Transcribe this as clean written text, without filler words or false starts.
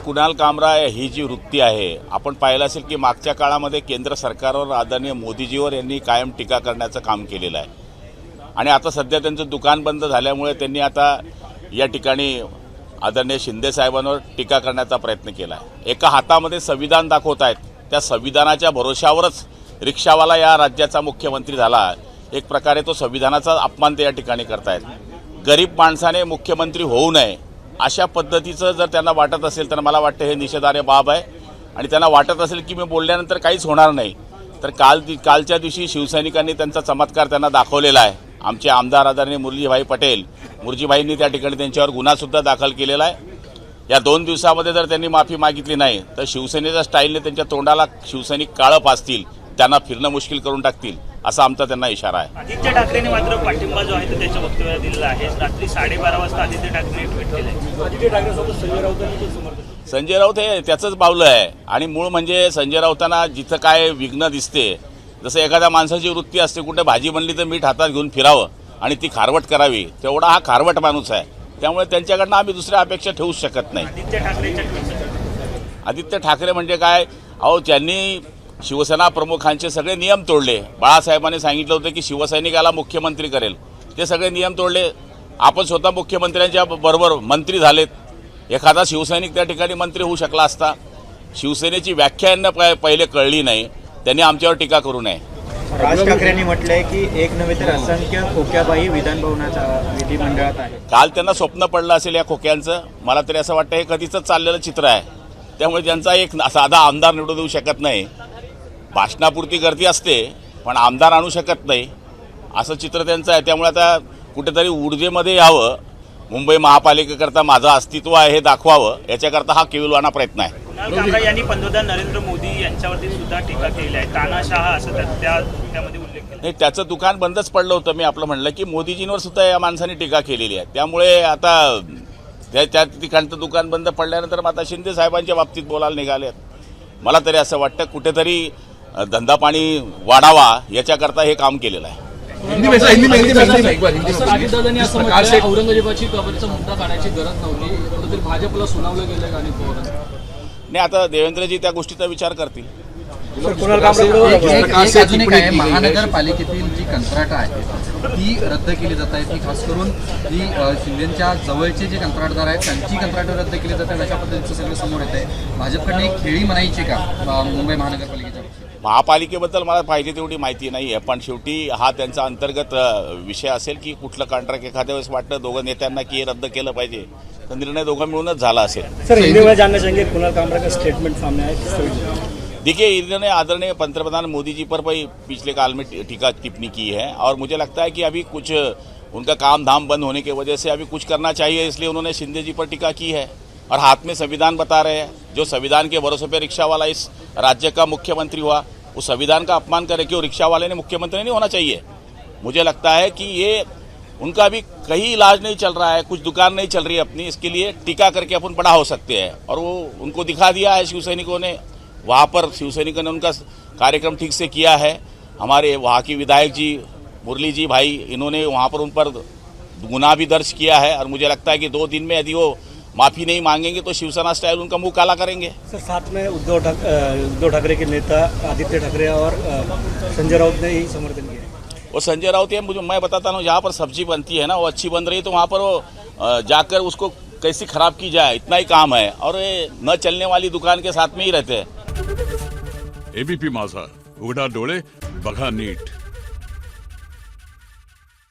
कुणाल कामरा ही जी वृत्ती आहे, आपण पाहिलं असेल की मागच्या काळामध्ये केंद्र सरकारवर आदरणीय मोदीजीवर यांनी कायम टीका करण्याचं काम केलेलं आहे आणि आता सध्या त्यांचं दुकान बंद झाल्यामुळे त्यांनी आता या ठिकाणी आदरणीय शिंदे साहेबांवर टीका करण्याचा प्रयत्न केला आहे। एका हातामध्ये संविधान दाखवत आहेत, त्या संविधानाच्या भरोशावरच रिक्षावाला या राज्याचा मुख्यमंत्री झाला, एक प्रकारे तो संविधानाचा अपमान ते या ठिकाणी करतायत। गरीब माणसाने मुख्यमंत्री होऊ नये अशा पद्धतीचं जर त्यांना वाटत असेल तर मला वाटतं हे निषेधार्ह बाब आहे आणि त्यांना वाटत असेल की मी बोलल्यानंतर काहीच होणार नाही तर कालच्या दिवशी शिवसैनिकांनी त्यांचा चमत्कार त्यांना दाखवलेला आहे। आमचे आमदार आदरणीय मुरलीभाई पटेल मुरजीभाईंनी त्या ठिकाणी त्यांच्यावर गुन्हासुद्धा दाखल केलेला आहे। या 2 दिवसामध्ये जर त्यांनी माफी मागितली नाही तर शिवसेनेच्या स्टाईलने त्यांच्या तोंडाला शिवसैनिक काळं पाजतील, त्यांना फिरणं मुश्किल करून टाकतील असा आमचा त्यांना इशारा आहे। आदित्य ठाकरेंनी मात्र पाठिंबा जो आहे तो त्याच्या वक्तव्यात दिलेला आहे। रात्री 12:30 वाजता आदित्य ठाकरेंनी ट्विट केलं। आदित्य ठाकरेंसोबत संजय राऊतांनी समर्थन। संजय राऊत हे त्याचंच बावलं आहे आणि मूळ म्हणजे संजय राऊतांना जिथं काय विघ्न दिसते, जसं एखाद्या माणसाची वृत्ती असते कुठे भाजी बनली तर मीठ हातात घेऊन फिरावं आणि ती खारवट करावी, तेवढा हा खारवट माणूस आहे। त्यामुळे त्यांच्याकडनं आम्ही दुसऱ्या अपेक्षा ठेवूच शकत नाही। आदित्य ठाकरे म्हणजे काय, अहो त्यांनी शिवसेना प्रमुखांचे सगळे नियम तोडले। बाळासाहेबांनी सांगितलं होतं की शिवसैनिकाला मुख्यमंत्री करेल, ते सगळे नियम तोडले। आपण स्वतः मुख्यमंत्र्यांच्या बरोबर मंत्री झालेत, एखादा शिवसैनिक त्या ठिकाणी मंत्री होऊ शकला असता। शिवसेनेची व्याख्या यांना पहिले कळली नाही, त्यांनी आमच्यावर टीका करू नये। राज ठाकरेंनी म्हटलंय की एक नव्हे तर असंख्य खोक्याबाई विधानभवनाच्या विधिमंडळात आहे। काल त्यांना स्वप्न पडलं असेल या खोक्यांचं, मला तरी असं वाटतं हे कधीच चाललेलं चित्र आहे। त्यामुळे ज्यांचा एक साधा आमदार निवडून देऊ शकत नाही, भाषणापुरती गर्दी असते पण आमदार आणू शकत नाही असं चित्र त्यांचं आहे। त्यामुळे आता कुठेतरी ऊर्जेमध्ये यावं, मुंबई महापालिकेकरता माझं अस्तित्व आहे हे दाखवावं, याच्याकरता हा केविलवाना प्रयत्न आहे। कुणाल कामरा यांनी पंतप्रधान नरेंद्र मोदी यांच्यावरती सुद्धा टीका केली आहे, तानाशाह असं त्यामध्ये उल्लेख केला। नाही, त्याचं दुकान बंदच पडलं होतं। मी आपलं म्हणलं की मोदीजींवर सुद्धा या माणसाने टीका केलेली आहे। त्यामुळे आता त्या ठिकाणचं दुकान बंद पडल्यानंतर आता शिंदे साहेबांच्या बाबतीत बोलायला निघाले। मला तरी असं वाटतं कुठेतरी धंदा पाणी वाढावा याच्याकरता हे काम केलेलं आहे। औरंगजेबाची कबरचा मुद्दा काढायची गरज नव्हती, कुठेतरी भाजपला सुनावलं गेलं आणि नाही, आता देवेंद्रजी त्या गोष्टीचा विचार करतील। महानगरपालिकेतील जी कंत्राटं आहेत ती रद्द केली जात आहेत, ती खास करून जी शिंदेच्या जवळचे जे कंत्राटदार आहेत त्यांची कंत्राटं रद्द केली जातात, अशा पद्धतीचं सगळं समोर येत आहे। भाजपकडनं एक खेळी म्हणायची का मुंबई महानगरपालिकेच्या? महापालिकेबद्दल मला पाहिजे तेवढी माहिती नाही आहे, पण शेवटी हा त्यांचा अंतर्गत विषय असेल की कुठलं कॉन्ट्रॅक्ट एखाद्या वेळेस वाटतं दोघं नेत्यांना की हे रद्द केलं पाहिजे तर निर्णय दोघं मिळूनच झाला असेल। सर, हिंदी में जानना चाहेंगे कुणाल कामरा का स्टेटमेंट सामने आया, किस तरह? देखिए, इन्होंने आदरणीय पंतप्रधान मोदी जी पर भी पिछले काल में टीका टिप्पणी की है और मुझे लगता है कि अभी कुछ उनका काम धाम बंद होने की वजह से अभी कुछ करना चाहिए, इसलिए उन्होंने शिंदे जी पर टीका की है और हाथ में संविधान बता रहे हैं। जो संविधान के भरोसे पर रिक्शा वाला इस राज्य का मुख्यमंत्री हुआ, उस संविधान का अपमान करे कि वो रिक्शा वाले ने मुख्यमंत्री नहीं होना चाहिए। मुझे लगता है कि ये उनका भी कहीं इलाज नहीं चल रहा है, कुछ दुकान नहीं चल रही है अपनी, इसके लिए टीका करके अपन बड़ा हो सकते हैं और वो उनको दिखा दिया है शिवसैनिकों ने। वहाँ पर शिवसैनिकों ने उनका कार्यक्रम ठीक से किया है। हमारे वहाँ की विधायक जी मुरली जी भाई, इन्होंने वहाँ पर उन पर गुनाह भी दर्ज किया है और मुझे लगता है कि 2 दिन में यदि वो माफ़ी नहीं मांगेंगे तो शिवसेना स्टाइल उनका मुंह काला करेंगे। सर, साथ में उद्धव ठाकरे के नेता आदित्य ठाकरे और संजय राउत ने ही समर्थन किया। वो संजय राउत है, मैं बताता हूँ, जहाँ पर सब्जी बनती है ना वो अच्छी बन रही है तो वहाँ पर वो जाकर उसको कैसी खराब की जाए इतना ही काम है और ये न चलने वाली दुकान के साथ में ही रहते हैं। एबीपी माझा, उघडा डोळे बघा नीट।